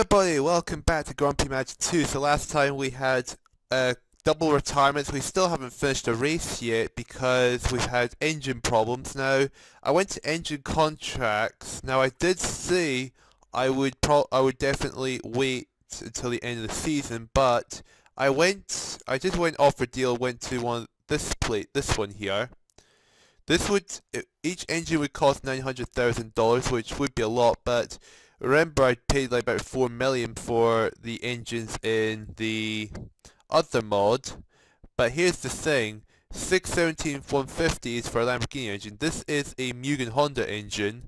everybody, welcome back to Grand Prix Manager 2. So last time we had double retirements. We still haven't finished a race yet because we've had engine problems. Now, I went to engine contracts. Now I did say I would definitely wait until the end of the season, but I just went off a deal, went to this one here. Each engine would cost $900,000, which would be a lot, but remember I paid like about 4 million for the engines in the other mod. But here's the thing, 617-150 is for a Lamborghini engine. This is a Mugen Honda engine,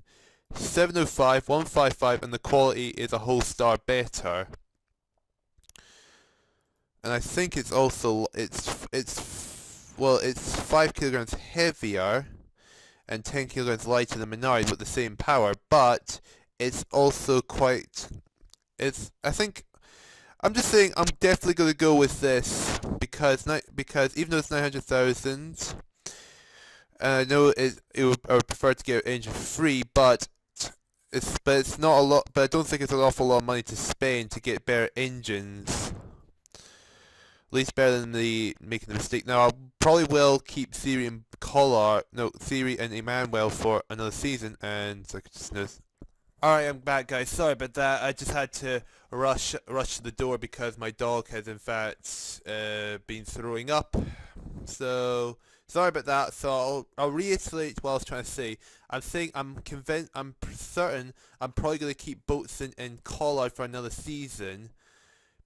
705, 155, and the quality is a whole star better. And I think it's also, it's 5 kilograms heavier and 10 kilograms lighter than Menard with the same power, but it's also I'm just saying I'm definitely going to go with this because even though it's 900,000, I know I would prefer to get engine free, but it's not a lot. But I don't think it's an awful lot of money to spend to get better engines. At least better than making the mistake. Now I probably will keep Theory and Theory and Emmanuel for another season, and I could just notice. Alright, I'm back, guys. Sorry about that. I just had to rush to the door because my dog has in fact been throwing up. So sorry about that. So I'll reiterate what I was trying to say. I'm certain I'm probably going to keep Boatswain and Collard for another season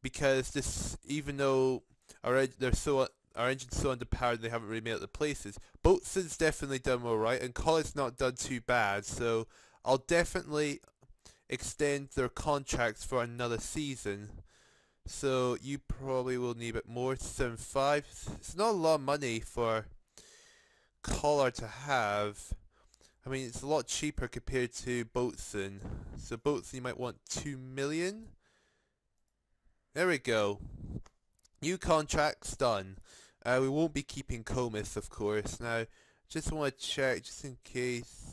because even though our engine's so underpowered, they haven't really made it the places. Boatswain's definitely done alright, and Collard's not done too bad. So I'll definitely extend their contracts for another season. So you probably will need a bit more. 7.5. It's not a lot of money for Collard to have. I mean, it's a lot cheaper compared to Boatswain. So Boatswain you might want 2 million. There we go. New contracts done. We won't be keeping Comus, of course. Now, just want to check just in case.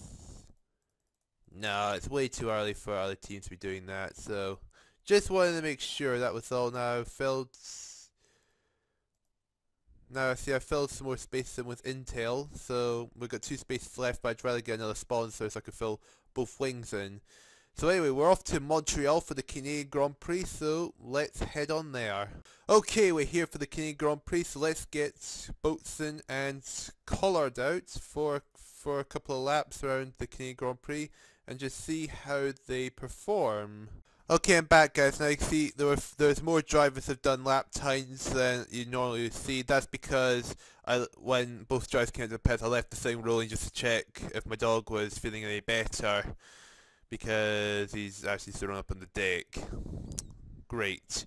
No, it's way too early for other teams to be doing that, so just wanted to make sure that was all. Now I filled some more space in with Intel, so we've got 2 spaces left, but I'd rather get another sponsor so I could fill both wings in. So anyway, we're off to Montreal for the Canadian Grand Prix, so let's head on there. Okay, we're here for the Canadian Grand Prix, so let's get Boatswain and Collard out for a couple of laps around the Canadian Grand Prix and just see how they perform. Okay, I'm back, guys. Now you can see there's more drivers have done lap times than you normally see. That's because when both drivers came to the pits, I left the thing rolling just to check if my dog was feeling any better, because he's actually thrown up on the deck. Great.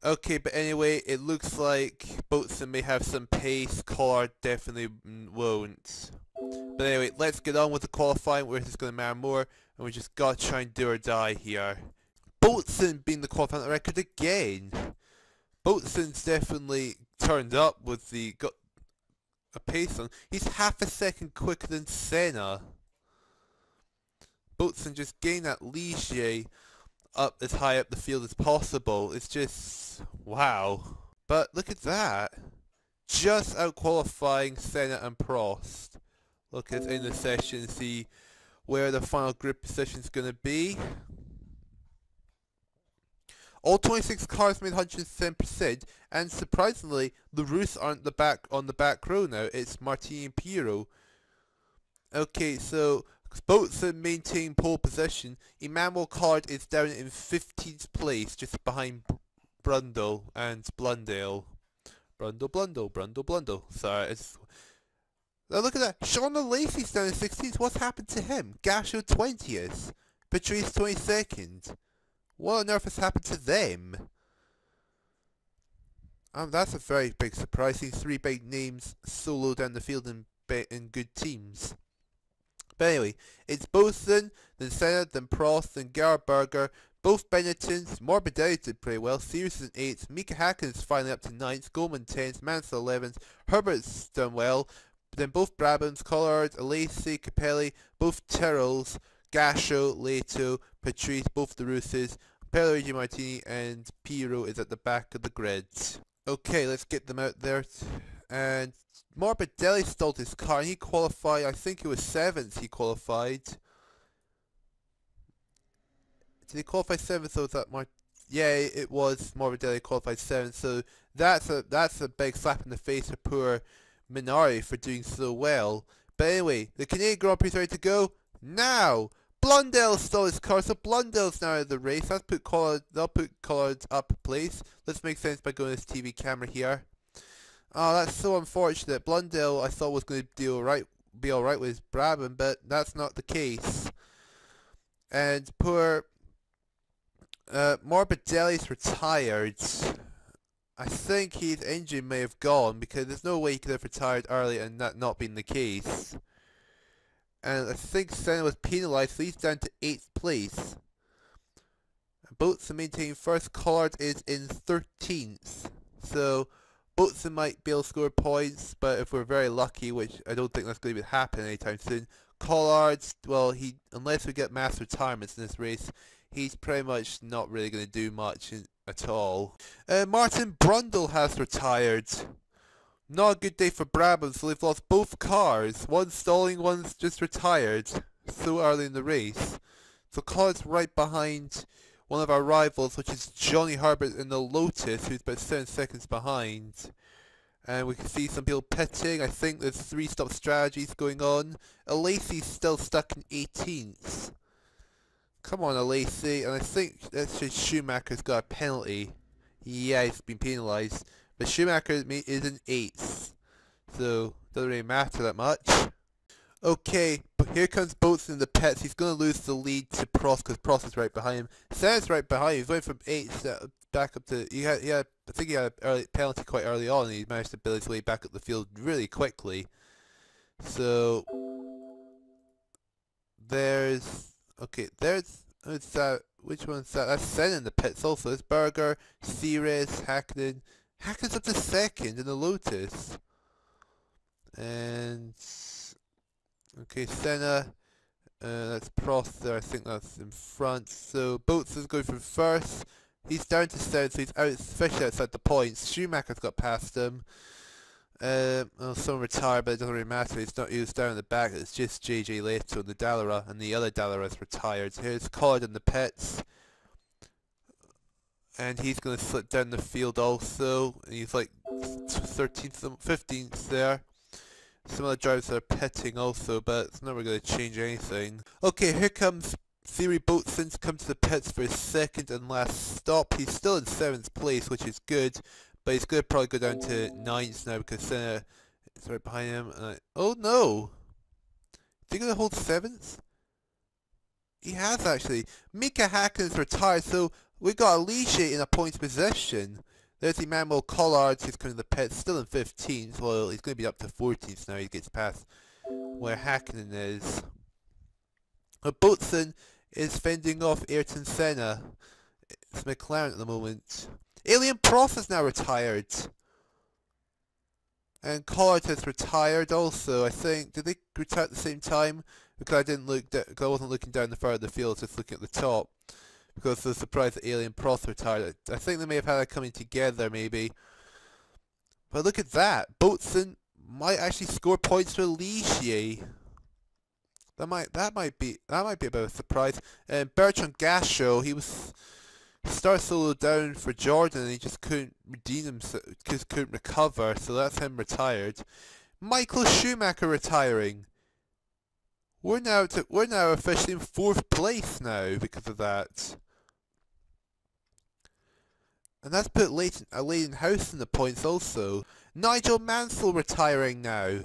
Okay, but anyway, it looks like Boatswain may have some pace. Collard definitely won't. But anyway, let's get on with the qualifying. We're just going to matter more, and we just got to try and do or die here. Boatswain being the qualifying record again. Boatswain's definitely turned up with got a pace on. He's half a second quicker than Senna. Boatswain just gained that Ligier up as high up the field as possible. It's just wow. But look at that. Just out qualifying Senna and Prost. Look at in the session, see where the final grid position is going to be. All 26 cars made 107%, and surprisingly, the Roos aren't on the back row now. It's Martini and Piero. Okay, so Boatswain maintained pole position. Emmanuel Collard is down in 15th place, just behind Brundle and Blundell. Brundle. Sorry, now look at that. Sean Lacey's down in 16th. What's happened to him? Gasho 20th. Patrice 22nd. What on earth has happened to them? That's a very big surprise. These 3 big names solo down the field in good teams. But anyway, it's Boatswain, then Senna, then Prost, then Gerhard Berger, both Benettons. Morbidelli did pretty well. Sears is in 8th. Mika Hakkinen is finally up to 9th. Goldman 10th. Mansell 11th. Herbert's done well. Then both Brabhams, Collard, Alesi, Capelli, both Tyrrells, Gasho, Leto, Patrice, both the Rooses, Pale Luigi Martini and Piro is at the back of the grid. Okay, let's get them out there. And Morbidelli stalled his car and he qualified, I think it was 7th he qualified. Did he qualify 7th or was that Yeah, it was Morbidelli qualified 7th, so that's a big slap in the face for poor Minari for doing so well. But anyway, the Canadian Grand Prix is ready to go now! Blundell stole his car, so Blundell's now out of the race. They'll put Collard up a place. Let's make sense by going to this TV camera here. Oh, that's so unfortunate. Blundell, I thought was going to be alright with his Brabham, but that's not the case. And poor Morbidelli's retired. I think his engine may have gone because there's no way he could have retired early and that not been the case. And I think Senna was penalised, so he's down to 8th place. Boatson maintaining first, Collard is in 13th. So Boatson might be able to score points, but if we're very lucky, which I don't think that's going to happen anytime soon, Collard, well, unless we get mass retirements in this race, he's pretty much not really going to do much at all. Martin Brundle has retired. Not a good day for Brabham, so they've lost both cars. One's stalling, one's just retired so early in the race. So Collard's right behind one of our rivals, which is Johnny Herbert in the Lotus, who's about 7 seconds behind. And we can see some people pitting. I think there's 3-stop strategies going on. Alesi's still stuck in 18th. Come on, Alesi. And I think Schumacher's got a penalty. Yeah, he's been penalised. But Schumacher is in 8th. So, doesn't really matter that much. Okay, but here comes Boatson in the pits. He's going to lose the lead to Prost because Prost is right behind him. Senna's right behind him. He's going from 8th back up to... I think he had an early penalty quite early on and he managed to build his way back up the field really quickly. So... Who's that? Which one's that? That's Senna in the pits also. It's Berger, Ceres, Hakkinen. Hakkinen's up to 2nd in the Lotus. And... Okay, Senna. That's Prost there. I think that's in front. So, Boatson's going from 1st. He's down to 7th, so he's officially outside the points. Schumacher's got past him. Well, someone retired, but it doesn't really matter. He was down in the back. It's just JJ Leto and the Dallara, and the other Dallara's retired. So here's Collard in the pits, and he's going to slip down the field also. And he's like 13th, 15th there. Some other drivers are pitting also, but it's never going to change anything. Okay, here comes Thierry Boatson's come to the pits for his 2nd and last stop. He's still in 7th place, which is good. But he's going to probably go down to 9th now because Senna is right behind him. Oh no! Is he going to hold 7th? He has actually. Mika Hakkinen's retired, so we got a Ligier in a points position. There's Emmanuel Collard, who's coming to the pits, still in 15th. Well, he's going to be up to 14th now. He gets past where Hakkinen is. But Boatson is fending off Ayrton Senna. It's McLaren at the moment. Alien Prost is now retired. And Collard has retired also, I think. Did they retire at the same time? Because I wasn't looking down the far of the field, just looking at the top. Because I was surprised that Alien Prost retired. I think they may have had it coming together, maybe. But look at that. Boatson might actually score points for Ligier. That might be a bit of a surprise. And Bertrand Gachot, he started solo down for Jordan and he just couldn't redeem himself, just couldn't recover, so that's him retired. Michael Schumacher retiring. We're now officially in 4th place now because of that. And that's put Leighton House in the points also. Nigel Mansell retiring now.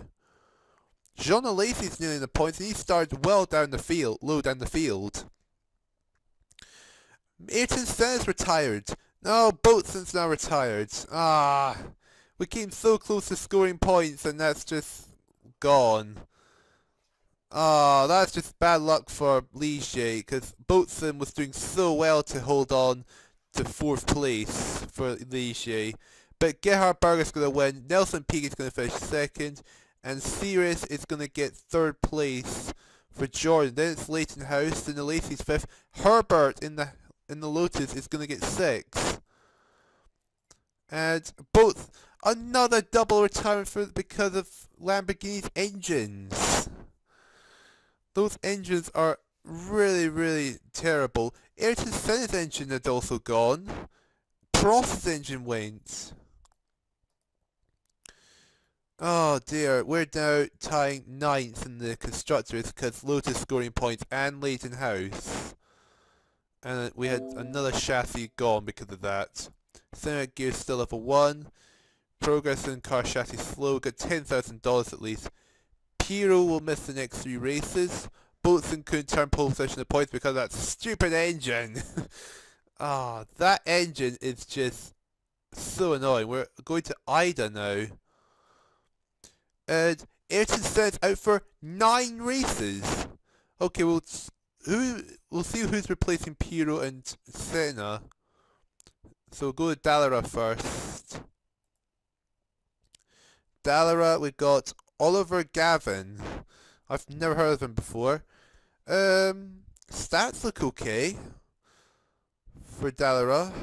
Jean Alesi's nearly in the points and he started low down the field. Ayrton Senna's retired. No, Boatson's now retired. We came so close to scoring points and that's just gone. That's just bad luck for Ligier because Boatson was doing so well to hold on to 4th place for Ligier. But Gerhard Berger's going to win, Nelson Piquet's going to finish 2nd, and Ceres is going to get 3rd place for Jordan. Then it's Leighton House, then Alesi's 5th, Herbert in the in the Lotus is going to get 6. And both another double retirement because of Lamborghini's engines. Those engines are really, really terrible. Ayrton Senna's engine had also gone. Prost's engine went. Oh dear, we're now tying 9th in the constructors because Lotus scoring points and Leighton House. And we had another chassis gone because of that. Senna gear still level 1. Progress in car chassis slow, got $10,000 at least. Pirro will miss the next 3 races. Boatswain couldn't turn pole position to points because of that stupid engine. Ah, that engine is just so annoying. We're going to Ida now. And Ayrton Senna's out for 9 races. Okay, we'll see who's replacing Pirro and Senna. So we'll go to Dallara first. Dallara, we've got Oliver Gavin. I've never heard of him before. Stats look okay for Dallara.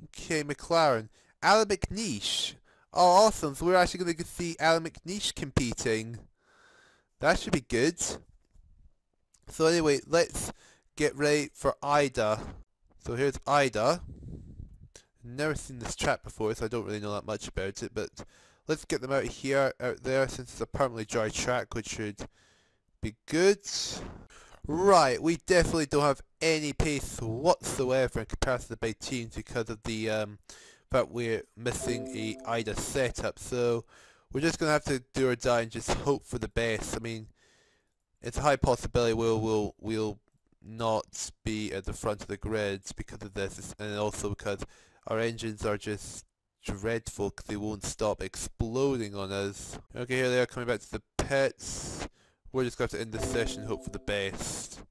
Okay, McLaren. Alan McNeish. Oh, awesome. So we're actually going to see Alan McNeish competing. That should be good. So anyway, let's get ready for Ida. So here's Ida. Never seen this track before, so I don't really know that much about it, but let's get them out there, since it's a permanently dry track, which should be good. Right, we definitely don't have any pace whatsoever in comparison to the big teams because of the fact we're missing a Ida setup, so we're just going to have to do or die and just hope for the best. I mean, it's a high possibility we'll not be at the front of the grid because of this, and also because our engines are just dreadful because they won't stop exploding on us. Okay, here they are coming back to the pits. We're just going to end this session and hope for the best.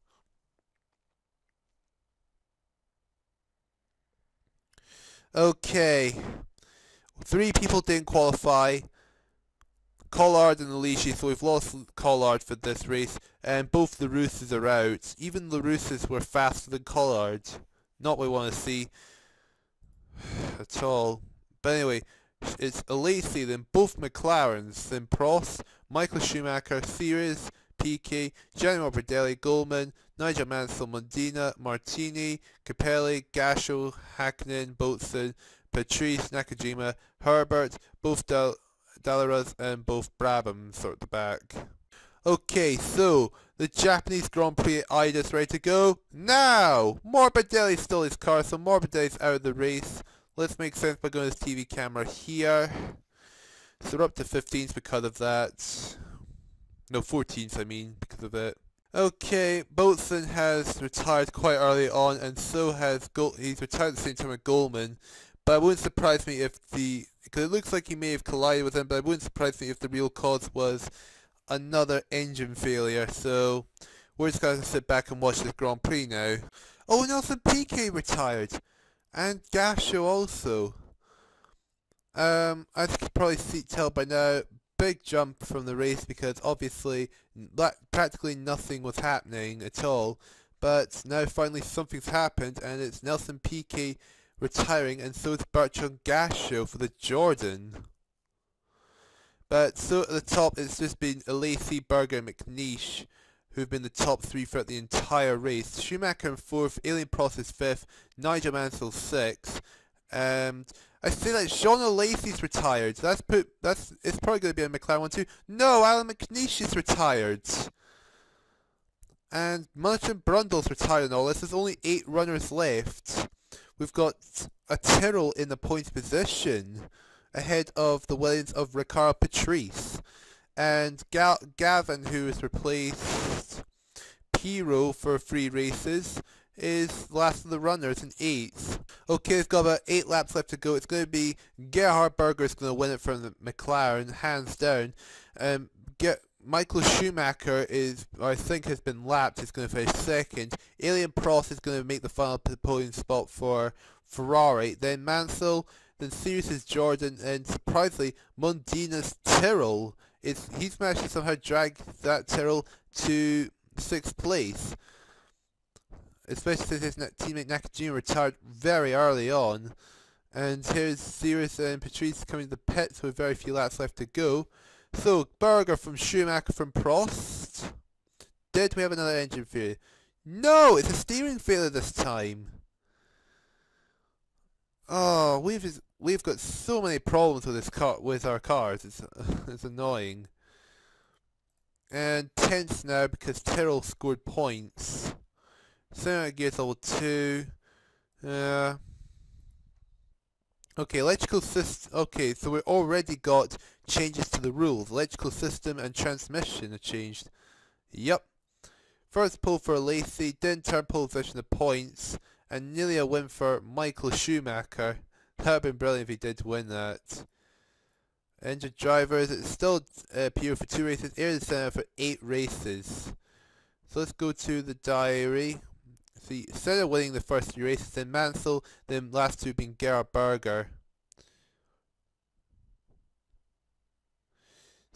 Okay. 3 people didn't qualify. Collard and Ligier, so we've lost Collard for this race, and both the Rousses are out. Even the Rousses were faster than Collard. Not what we want to see at all. But anyway, it's Alesi, then both McLarens, then Prost, Michael Schumacher, Series, Piquet, Gianni Morbidelli, Goldman, Nigel Mansell, Mondina, Martini, Capelli, Gasho, Hakkinen, Boatswain, Patrice, Nakajima, Herbert, both Dallaras, and both Brabhams are at the back. Okay, so the Japanese Grand Prix at Ida is ready to go now! Morbidelli stole his car, so Morbidelli's out of the race. Let's make sense by going to this TV camera here. So we're up to 15th because of that. No, 14th I mean, because of it. Okay, Boatswain has retired quite early on, and so has he's retired at the same time with Goldman. But it wouldn't surprise me if because it looks like he may have collided with him, but it wouldn't surprise me if the real cause was another engine failure. So we're just going to sit back and watch this Grand Prix now. Oh, Nelson Piquet retired! And Gasho also. As you can probably tell by now, big jump from the race because obviously practically nothing was happening at all. But now finally something's happened, and it's Nelson Piquet retiring, and so is Bertrand Gasho for the Jordan. But so at the top it's just been Alesi, Berger and McNeish who've been the top 3 throughout the entire race. Schumacher in 4th, Alain Prost is 5th, Nigel Mansell 6th. I say that Jean Alesi's retired. It's probably going to be a McLaren one too. No, Alan McNeish is retired. And Martin Brundle's retired and all this. There's only 8 runners left. We've got a Tyrrell in the points position ahead of the Williams of Ricard Patrice. And Gavin, who has replaced Pirro for 3 races, is last of the runners in 8th. Okay, it's got about 8 laps left to go. It's going to be Gerhard Berger is going to win it from the McLaren, hands down. Michael Schumacher I think has been lapped. He's going to finish 2nd. Alain Prost is going to make the final podium spot for Ferrari. Then Mansell, then Sirius's Jordan, and surprisingly, Mondina's Tyrrell. He's managed to somehow drag that Tyrrell to 6th place. especially since his teammate Nakajima retired very early on. And here's Sirius and Patrice coming to the pits with very few laps left to go. So, Berger from Schumacher from Prost. Did we have another engine failure? No, it's a steering failure this time. Oh, we've got so many problems with this car, with our cars. It's annoying. And tense now because Tyrrell scored points. Center gears level 2. Okay, electrical system. Okay, so we already got changes to the rules. Electrical system and transmission are changed. Yep. First pole for Lacey, then turn pole position of points, and nearly a win for Michael Schumacher. That would have been brilliant if he did win that. Engine drivers, it's still Pierre for 2 races, Air the Senna for 8 races. So let's go to the diary. See, Senna winning the first 3 races, then Mansell, then last 2 being Gerhard Berger.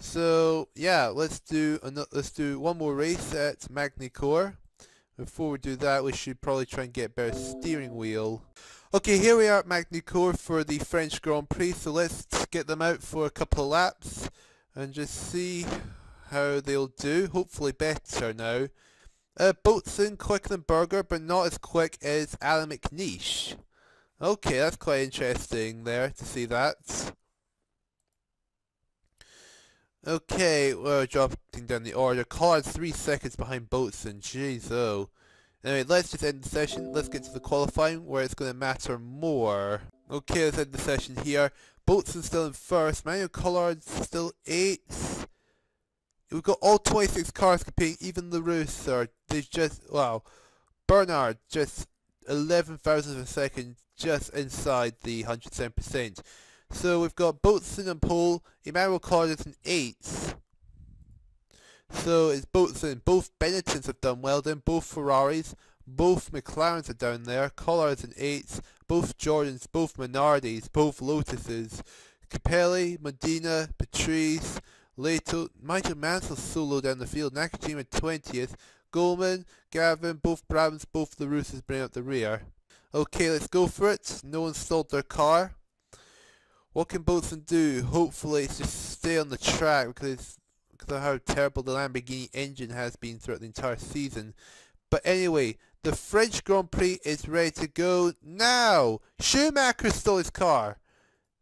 So yeah, let's do one more race at Magny-Cours. Before we do that, we should probably try and get a better steering wheel. Okay, here we are at Magny-Cours for the French Grand Prix, so let's get them out for a couple of laps and just see how they'll do. Hopefully better now. Boatswain quicker than Berger, but not as quick as Alan McNeish. Okay, that's quite interesting there to see that. Okay, we're dropping down the order. Collard 3 seconds behind Boatswain. Jeez, oh. Anyway, let's just end the session. Let's get to the qualifying where it's going to matter more. Okay, let's end the session here. Boatswain still in first. Manuel Collard still 8th. We've got all 26 cars competing, even LaRue third. There's just, wow. Bernard just 11 thousandths of a second, just inside the 107%. So we've got Boatswain on pole, Emmanuel Collard is in 8th. So it's Boatswain. Both Benettons have done well then, both Ferraris, both McLarens are down there. Collard's in 8th, both Jordans, both Minardis, both Lotuses. Capelli, Medina, Patrice, Leto, Michael Mansell solo down the field, Nakajima 20th, Goldman, Gavin, both Brabhams, both the Roosters bring up the rear. Okay, let's go for it. No one stalled their car. What can Boatswain do? Hopefully it's just stay on the track because of how terrible the Lamborghini engine has been throughout the entire season. But anyway, the French Grand Prix is ready to go now. Schumacher stole his car.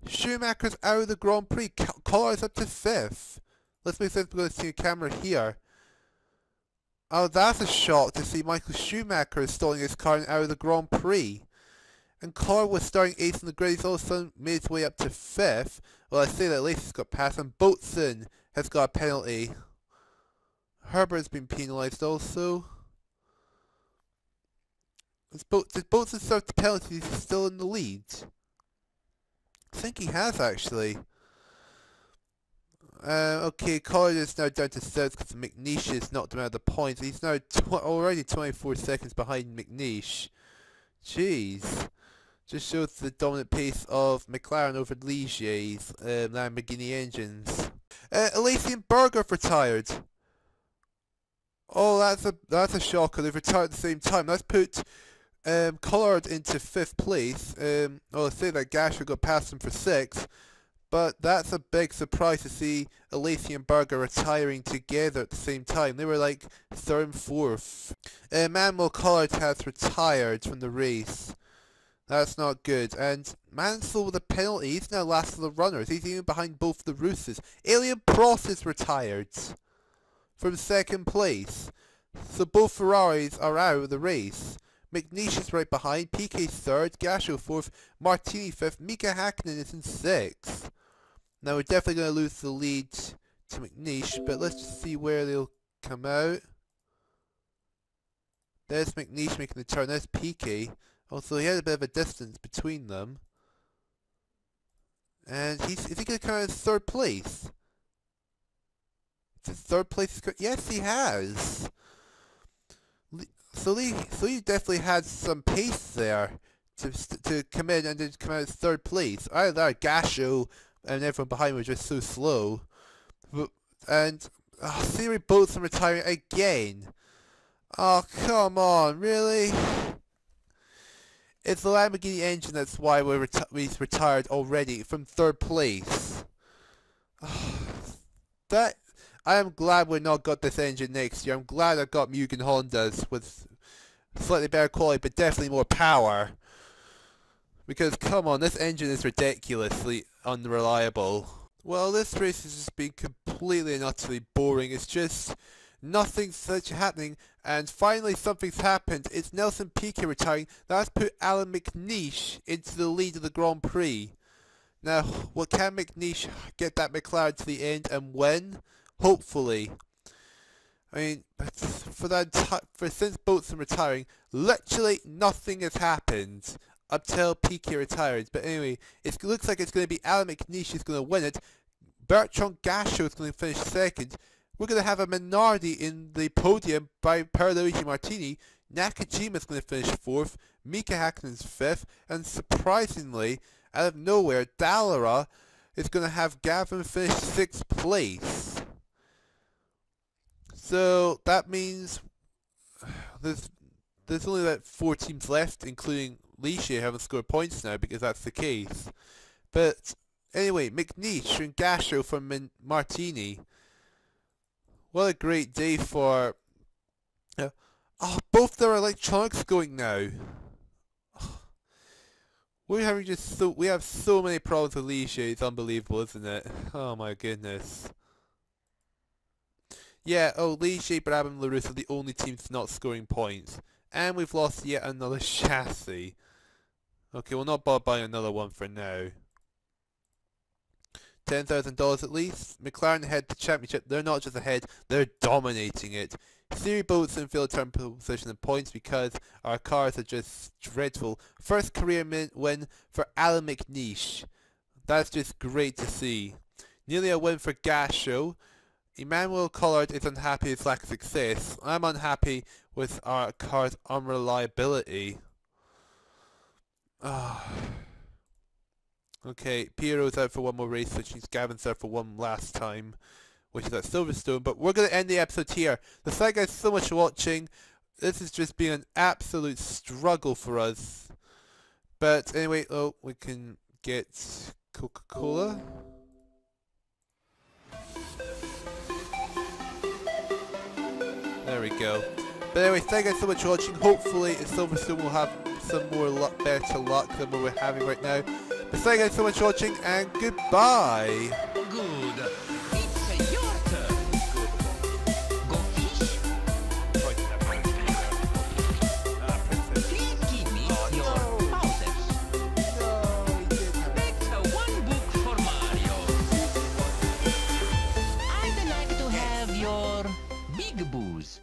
Schumacher's out of the Grand Prix. Collard's up to 5th. Let's make sense, we're going to see a camera here. Oh, that's a shock to see Michael Schumacher stalling his car and out of the Grand Prix. And Collard was starting 8th in the grid, he's all of a sudden made his way up to 5th. Well, I say that Lacey's got past, and Boatswain has got a penalty. Herbert's been penalised also. Did Boatswain serve the penalty? He's still in the lead. I think he has actually. Okay, Collard is now down to 7th because McNeish has knocked him out of the points. He's now already 24 seconds behind McNeish. Jeez. Just shows the dominant pace of McLaren over Ligier's Lamborghini engines. Elysian Berger retired. Oh, that's a shocker. They've retired at the same time. Let's put Collard into 5th place. I'll say that Gasher got past him for 6th. But that's a big surprise to see Elysian Berger retiring together at the same time. They were like 3rd and 4th. Manuel Collard has retired from the race. That's not good. And Mansell with a penalty. He's now last of the runners. He's even behind both the Roosters. Alien Prost is retired from 2nd place. So both Ferraris are out of the race. McNeish is right behind. PK 3rd. Gasho 4th. Martini 5th. Mika Hakkinen is in 6th. Now we're definitely going to lose the lead to McNeish. But let's just see where they'll come out. There's McNeish making the turn. There's PK. Also, he had a bit of a distance between them. And is he going to come out in 3rd place? Is it 3rd place? Yes, he has. So he definitely had some pace there to come in and then come out in 3rd place. Either that, Gasho and everyone behind were just so slow. And Siri Boatswain retiring again. Oh, come on, really? It's the Lamborghini engine, that's why we've retired already from 3rd place. That I am glad we not got this engine next year. I'm glad I got Mugen Hondas with slightly better quality but definitely more power. Because come on, this engine is ridiculously unreliable. Well, this race has just been completely and utterly boring. It's just nothing such happening, and finally something's happened. It's Nelson Piquet retiring. That's put Alan McNeish into the lead of the Grand Prix. Now, what can McNeish get that McLaren to the end and win? Hopefully. I mean, since Boatson retiring, literally nothing has happened until Piquet retires. But anyway, it looks like it's going to be Alan McNeish who's going to win it. Bertrand Gachot is going to finish 2nd. We're going to have a minority in the podium by Luigi Martini. Nakajima is going to finish 4th. Mika Hakkinen is 5th. And surprisingly, out of nowhere, Dallara is going to have Gavin finish 6th place. So that means there's only like 4 teams left, including Ligier haven't scored points now because that's the case. But anyway, McNeish and Gachot from Martini. What a great day for... oh, both their electronics going now. We have so many problems with Ligier. It's unbelievable, isn't it? Oh my goodness. Yeah, Ligier, Brabham and LaRusse are the only teams not scoring points. And we've lost yet another chassis. Okay, we'll not bother buying another one for now. $10,000 at least. McLaren head the championship. They're not just ahead, they're dominating it. Thierry Boatson failed to turn position in points because our cars are just dreadful. First career win for Alan McNeish. That's just great to see. Nearly a win for Gachot. Emmanuel Collard is unhappy with lack of success. I'm unhappy with our car's unreliability. Okay, Piero's out for one more race, which means Gavin's out for one last time, which is at Silverstone. But we're going to end the episode here. So thank you guys so much for watching. This has just been an absolute struggle for us. But anyway, we can get Coca-Cola. There we go. But anyway, thank you guys so much for watching. Hopefully at Silverstone we'll have some more better luck than what we're having right now. But thank you guys so much for watching, and goodbye. Good. It's your turn. Go fish. Please give me your pauses. That's one book for Mario. I'd like to have your big booze.